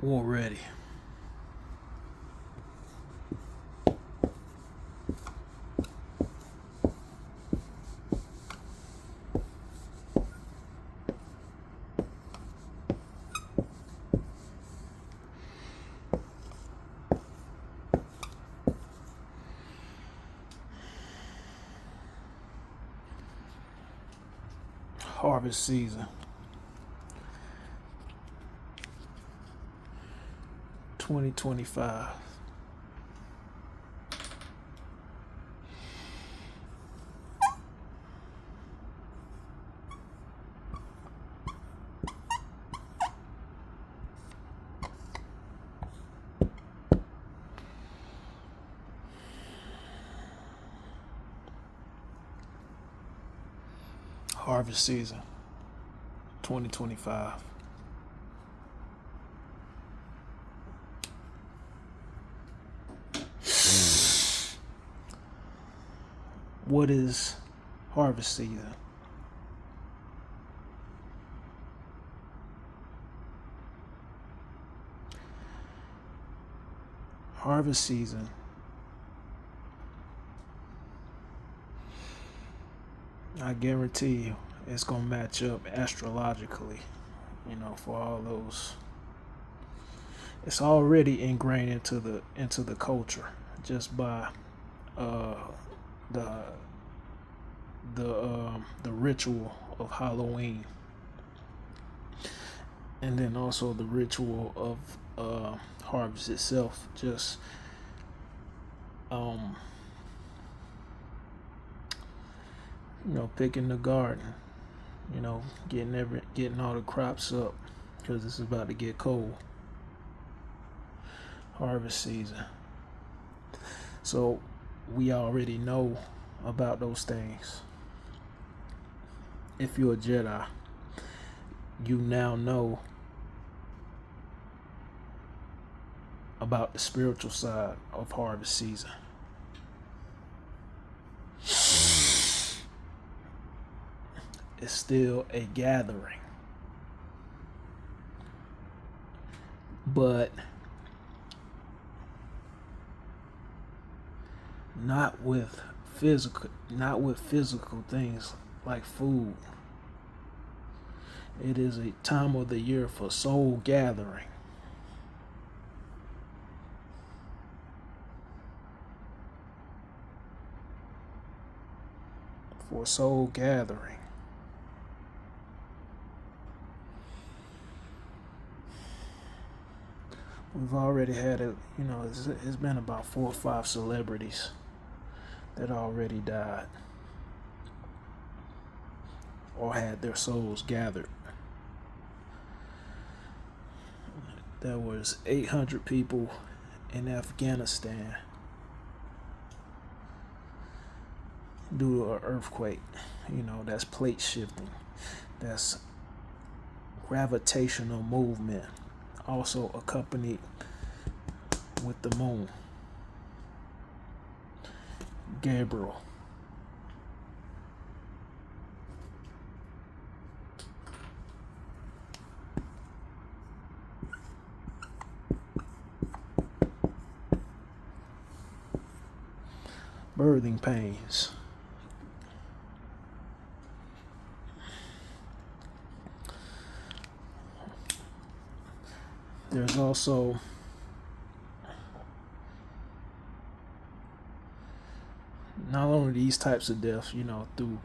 War ready. Harvest season 2025. Harvest season 2025. What is harvest season? Harvest season I guarantee you it's gonna match up astrologically, for all those. It's already ingrained into the culture just by uh, the the ritual of Halloween, and then also the ritual of harvest itself. Just um, picking the garden, getting all the crops up because it's about to get cold. Harvest season. So we already know about those things. If you're a Jedi, you now know about the spiritual side of harvest season. It's still a gathering, but not with physical things like food. It is a time of the year for soul gathering. For soul gathering. We've already had it's been about 4 or 5 celebrities that already died or had their souls gathered. There was 800 people in Afghanistan due to an earthquake. That's plate shifting. That's gravitational movement, also accompanied with the moon. Gabriel. Birthing pains. There's also not only these types of deaths, through,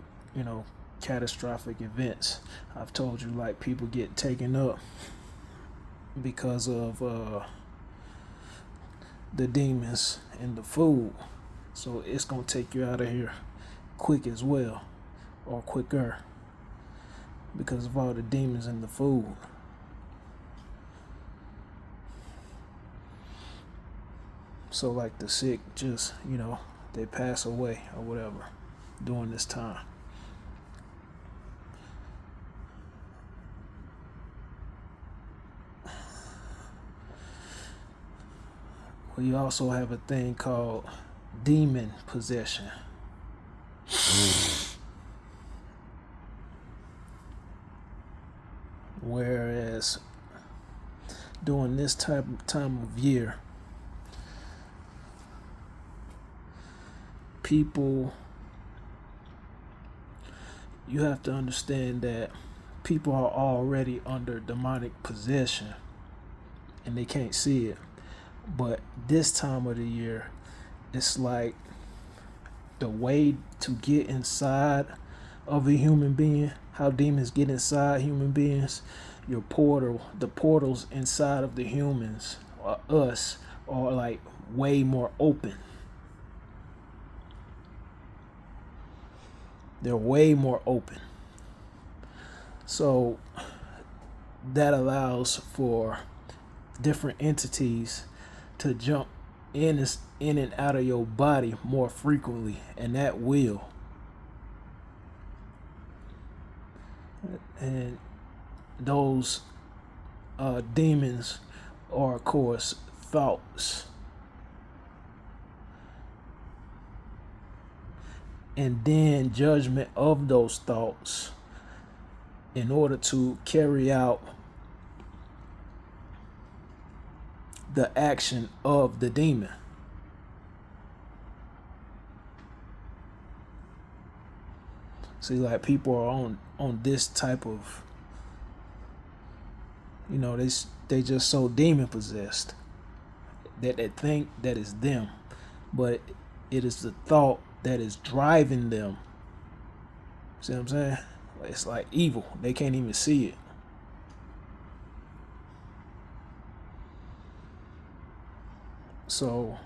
catastrophic events. I've told you, like, people get taken up because of the demons in the food. So it's going to take you out of here quick as well, or quicker, because of all the demons in the food. So like the sick just, they pass away or whatever during this time. We also have a thing called demon possession. Whereas during this time of year, people, you have to understand that people are already under demonic possession and they can't see it. But this time of the year, it's like the way to get inside of a human being, how demons get inside human beings, the portals inside of the humans, or us, are like way more open. They're way more open. So that allows for different entities to jump in and out of your body more frequently, and that will. And those demons are, of course, thoughts. And then judgment of those thoughts in order to carry out the action of the demon. See, like, people are on this type of, they just so demon possessed that they think that is them, but it is the thought that is driving them. See what I'm saying? It's like evil. They can't even see it. So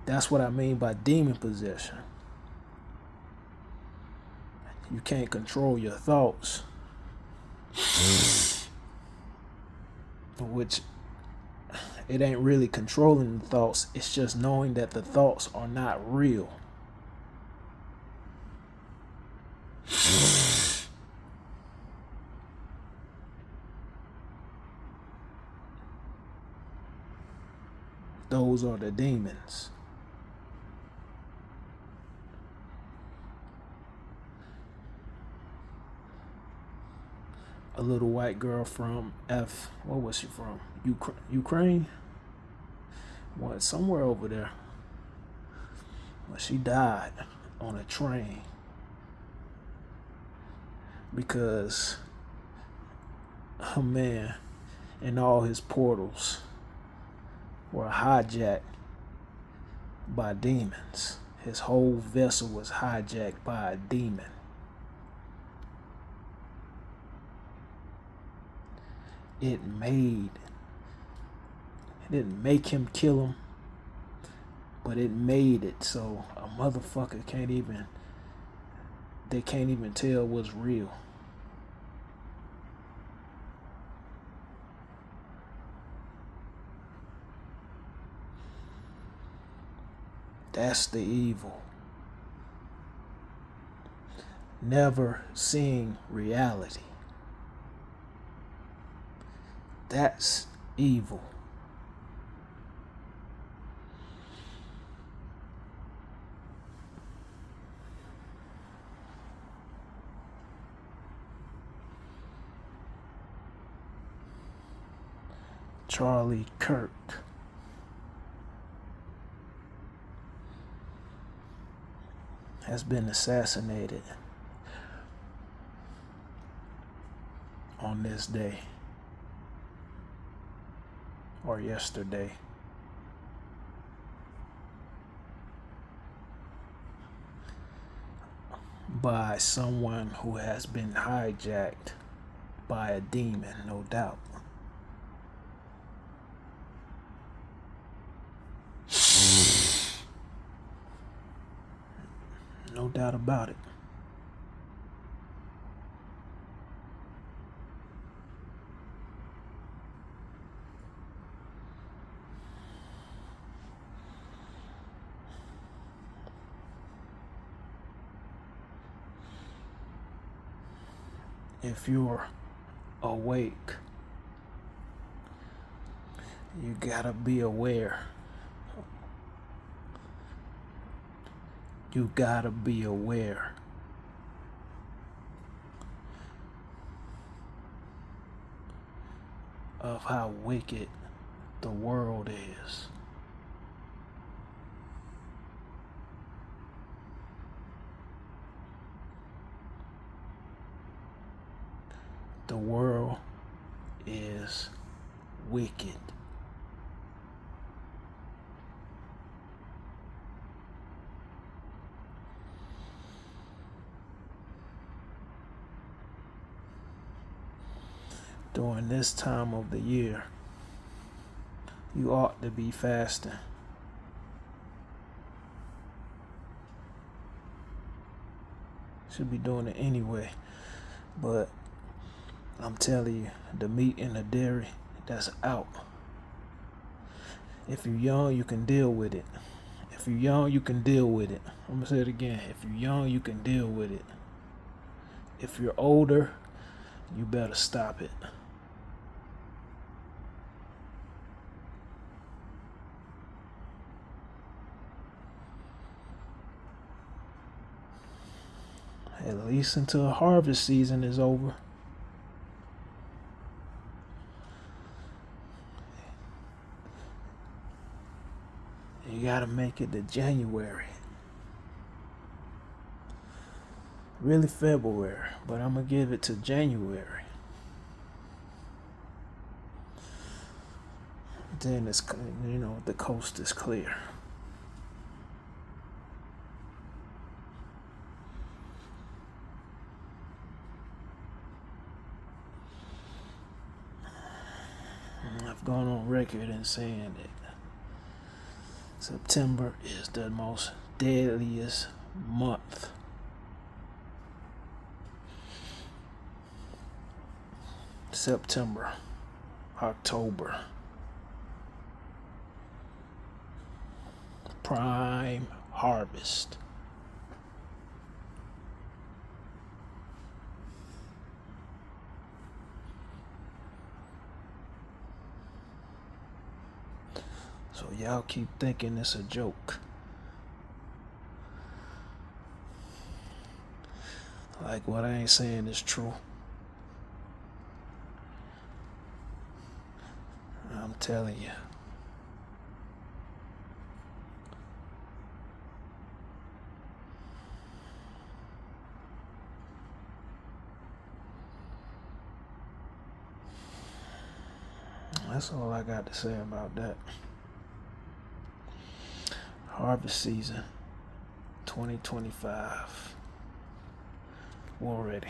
that's what I mean by demon possession. You can't control your thoughts, which it ain't really controlling the thoughts. It's just knowing that the thoughts are not real. Those are the demons. A little white girl from what was she from? Ukraine? What, somewhere over there. Well, she died on a train because her man and all his portals were hijacked by demons. His whole vessel was hijacked by a demon. It didn't make him kill him, but it made it so a motherfucker they can't even tell what's real. That's the evil. Never seeing reality. That's evil. Charlie Kirk has been assassinated on this day, or yesterday, by someone who has been hijacked by a demon, no doubt. No doubt about it. If you're awake, you gotta be aware. You gotta be aware. of how wicked the world is. The world is wicked. During this time of the year, you ought to be fasting. Should be doing it anyway. But I'm telling you, the meat and the dairy, that's out. If you're young, you can deal with it. If you're young, you can deal with it. I'm going to say it again. If you're young, you can deal with it. If you're older, you better stop it. At least until harvest season is over. You gotta make it to January. Really February, but I'm gonna give it to January. Then it's, the coast is clear. I've gone on record in saying that September is the most deadliest month. September, October, prime harvest. So y'all keep thinking it's a joke. Like what I ain't saying is true. I'm telling you. That's all I got to say about that. Harvest season 2025. War ready.